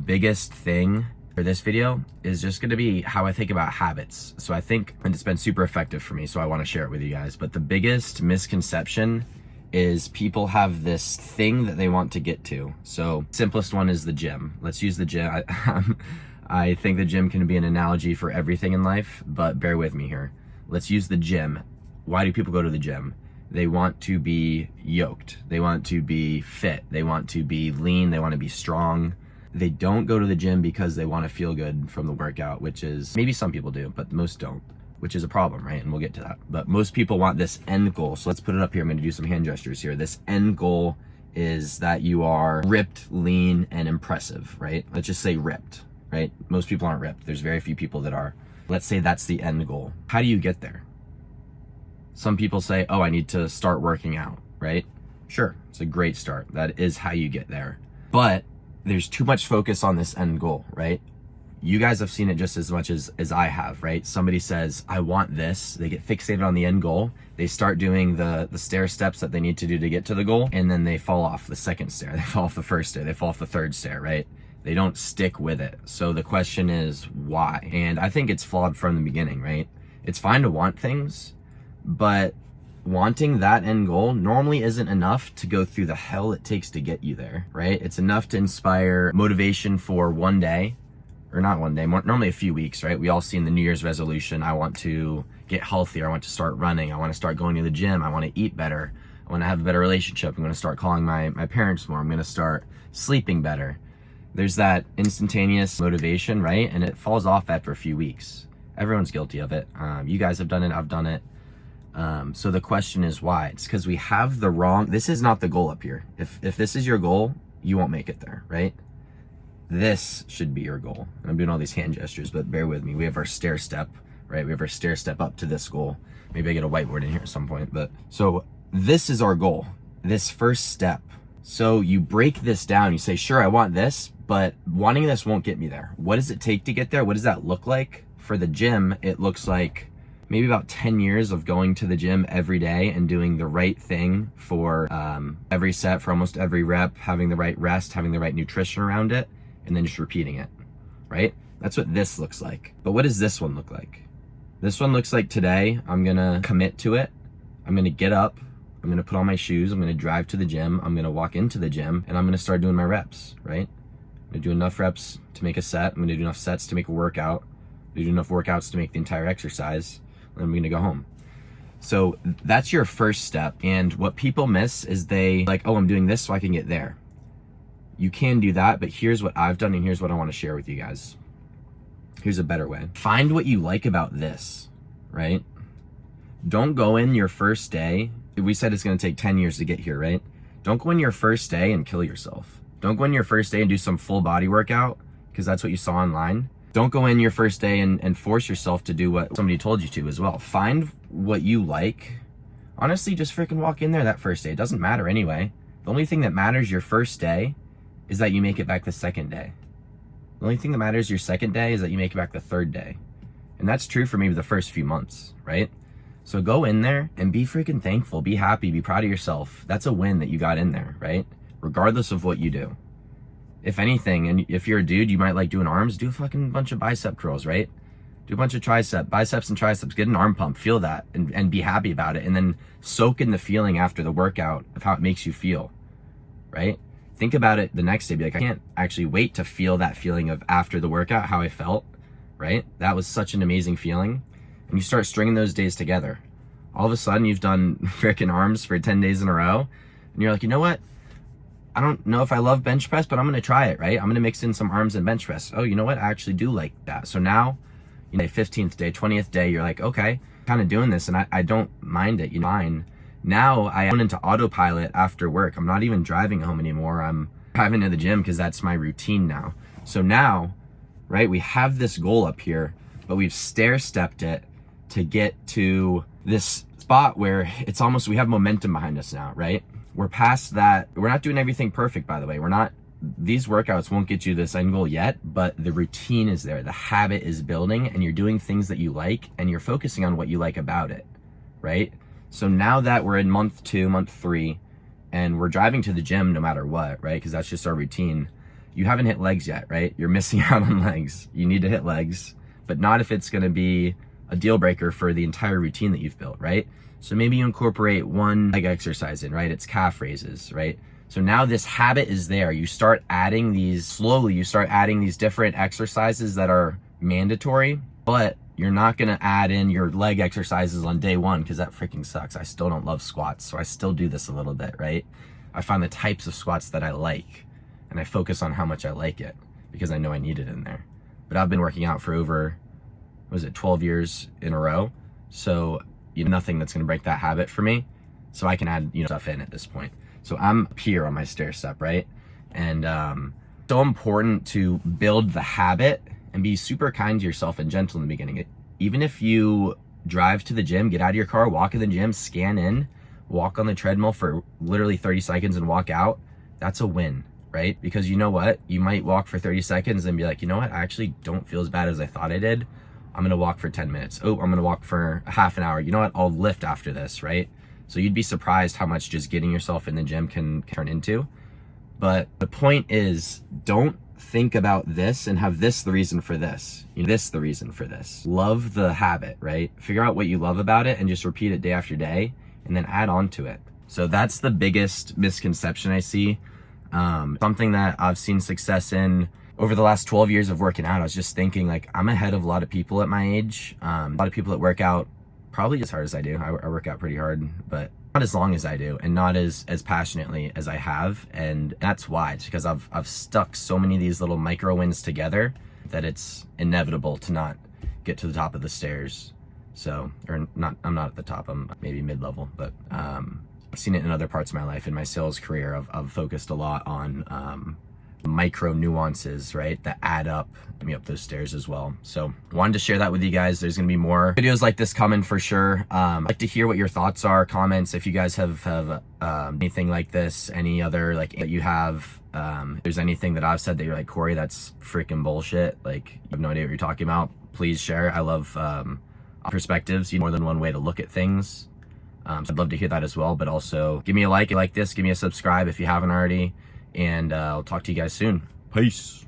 biggest thing for this video is just going to be how I think about habits. So I think, and it's been super effective for me, so I want to share it with you guys. But the biggest misconception is people have this thing that they want to get to. So simplest one is the gym. Let's use the gym. I think the gym can be an analogy for everything in life, but bear with me here. Let's use the gym. Why do people go to the gym? They want to be yoked. They want to be fit. They want to be lean. They want to be strong. They don't go to the gym because they want to feel good from the workout, which is, maybe some people do, but most don't, which is a problem, right? And we'll get to that. But most people want this end goal. So let's put it up here. I'm going to do some hand gestures here. This end goal is that you are ripped, lean, and impressive, right? Let's just say ripped, right? Most people aren't ripped. There's very few people that are. Let's say that's the end goal. How do you get there? Some people say, oh, I need to start working out, right? Sure, it's a great start. That is how you get there. But there's too much focus on this end goal, right? You guys have seen it just as much as I have, right? Somebody says, I want this. They get fixated on the end goal. They start doing the stair steps that they need to do to get to the goal. And then they fall off the second stair. They fall off the first stair. They fall off the third stair, right? They don't stick with it. So the question is why? And I think it's flawed from the beginning, right? It's fine to want things, but wanting that end goal normally isn't enough to go through the hell it takes to get you there, right? It's enough to inspire motivation for one day, or not one day, normally a few weeks, right? We all seen the New Year's resolution. I want to get healthier. I want to start running. I want to start going to the gym. I want to eat better. I want to have a better relationship. I'm going to start calling my parents more. I'm going to start sleeping better. There's that instantaneous motivation, right? And it falls off after a few weeks. Everyone's guilty of it. You guys have done it. I've done it. So the question is why? It's because we have the wrong, this is not the goal up here. If this is your goal, you won't make it there, right? This should be your goal. And I'm doing all these hand gestures, but bear with me. We have our stair step, right? We have our stair step up to this goal. Maybe I get a whiteboard in here at some point, but so this is our goal, this first step. So you break this down. You say, sure, I want this, but wanting this won't get me there. What does it take to get there? What does that look like? For the gym, it looks like maybe about 10 years of going to the gym every day and doing the right thing for every set, for almost every rep, having the right rest, having the right nutrition around it, and then just repeating it, right? That's what this looks like. But what does this one look like? This one looks like today, I'm gonna commit to it. I'm gonna get up, I'm gonna put on my shoes, I'm gonna drive to the gym, I'm gonna walk into the gym, and I'm gonna start doing my reps, right? I'm gonna do enough reps to make a set, I'm gonna do enough sets to make a workout, I'm gonna do enough workouts to make the entire exercise, and I'm gonna go home. So that's your first step. And what people miss is they like, oh, I'm doing this so I can get there. You can do that, but here's what I've done and here's what I wanna share with you guys. Here's a better way. Find what you like about this, right? Don't go in your first day. We said it's gonna take 10 years to get here, right? Don't go in your first day and kill yourself. Don't go in your first day and do some full body workout because that's what you saw online. Don't go in your first day and force yourself to do what somebody told you to as well. Find what you like. Honestly, just freaking walk in there that first day. It doesn't matter anyway. The only thing that matters your first day is that you make it back the second day. The only thing that matters your second day is that you make it back the third day. And that's true for maybe the first few months, right? So go in there and be freaking thankful, be happy, be proud of yourself. That's a win that you got in there, right? Regardless of what you do. If anything, and if you're a dude, you might like doing arms, do a fucking bunch of bicep curls, right? Do a bunch of biceps and triceps, get an arm pump, feel that, and be happy about it. And then soak in the feeling after the workout of how it makes you feel, right? Think about it the next day, be like, I can't actually wait to feel that feeling of after the workout, how I felt, right? That was such an amazing feeling. And you start stringing those days together. All of a sudden, you've done freaking arms for 10 days in a row. And you're like, you know what? I don't know if I love bench press, but I'm going to try it, right? I'm going to mix in some arms and bench press. Oh, you know what? I actually do like that. So now, 15th day, 20th day, you're like, okay, kind of doing this and I don't mind it, fine. Now I went into autopilot after work. I'm not even driving home anymore. I'm driving to the gym because that's my routine now. So now, right, we have this goal up here, but we've stair-stepped it to get to this spot where it's almost, we have momentum behind us now, right? We're past that. We're not doing everything perfect, by the way. These workouts won't get you this end goal yet, but the routine is there. The habit is building and you're doing things that you like and you're focusing on what you like about it, right? So now that we're in month 2, month 3, and we're driving to the gym no matter what, right? Because that's just our routine. you haven't hit legs yet, right? You're missing out on legs. You need to hit legs, but not if it's gonna be a deal breaker for the entire routine that you've built, right? So maybe you incorporate one leg exercise in, right? It's calf raises, right? So now this habit is there. You start adding these slowly, you start adding these different exercises that are mandatory, but you're not gonna add in your leg exercises on day one because that freaking sucks. I still don't love squats, so I still do this a little bit, right? I find the types of squats that I like and I focus on how much I like it because I know I need it in there. But I've been working out for over, 12 years in a row. So nothing that's gonna break that habit for me. So I can add, stuff in at this point. So I'm up here on my stair step, right? And so important to build the habit and be super kind to yourself and gentle in the beginning. Even if you drive to the gym, get out of your car, walk in the gym, scan in, walk on the treadmill for literally 30 seconds and walk out, that's a win, right? Because you know what? You might walk for 30 seconds and be like, you know what? I actually don't feel as bad as I thought I did. I'm gonna walk for 10 minutes. Oh, I'm gonna walk for a half an hour. You know what? I'll lift after this, right? So you'd be surprised how much just getting yourself in the gym can turn into. But the point is, don't think about this and have this the reason for this. This the reason for this. Love the habit, right? Figure out what you love about it and just repeat it day after day and then add on to it. So that's the biggest misconception I see. Something that I've seen success in over the last 12 years of working out. I was just thinking, like, I'm ahead of a lot of people at my age. A lot of people that work out probably as hard as I do. I work out pretty hard, but not as long as I do and not as passionately as I have. And that's why. It's because I've stuck so many of these little micro wins together that it's inevitable to not get to the top of the stairs. So, or not, I'm not at the top, I'm maybe mid-level, but I've seen it in other parts of my life. In my sales career, I've focused a lot on micro nuances, right, that add up me up those stairs as well. So wanted to share that with you guys. There's gonna be more videos like this coming for sure. I'd like to hear what your thoughts are, comments, if you guys have anything like this, any other like that you have. If there's anything that I've said that you're like, Corey, that's freaking bullshit, like you have no idea what you're talking about, please share. I love perspectives, more than one way to look at things. So I'd love to hear that as well, but also give me a like, you like this, give me a subscribe if you haven't already, and I'll talk to you guys soon. Peace.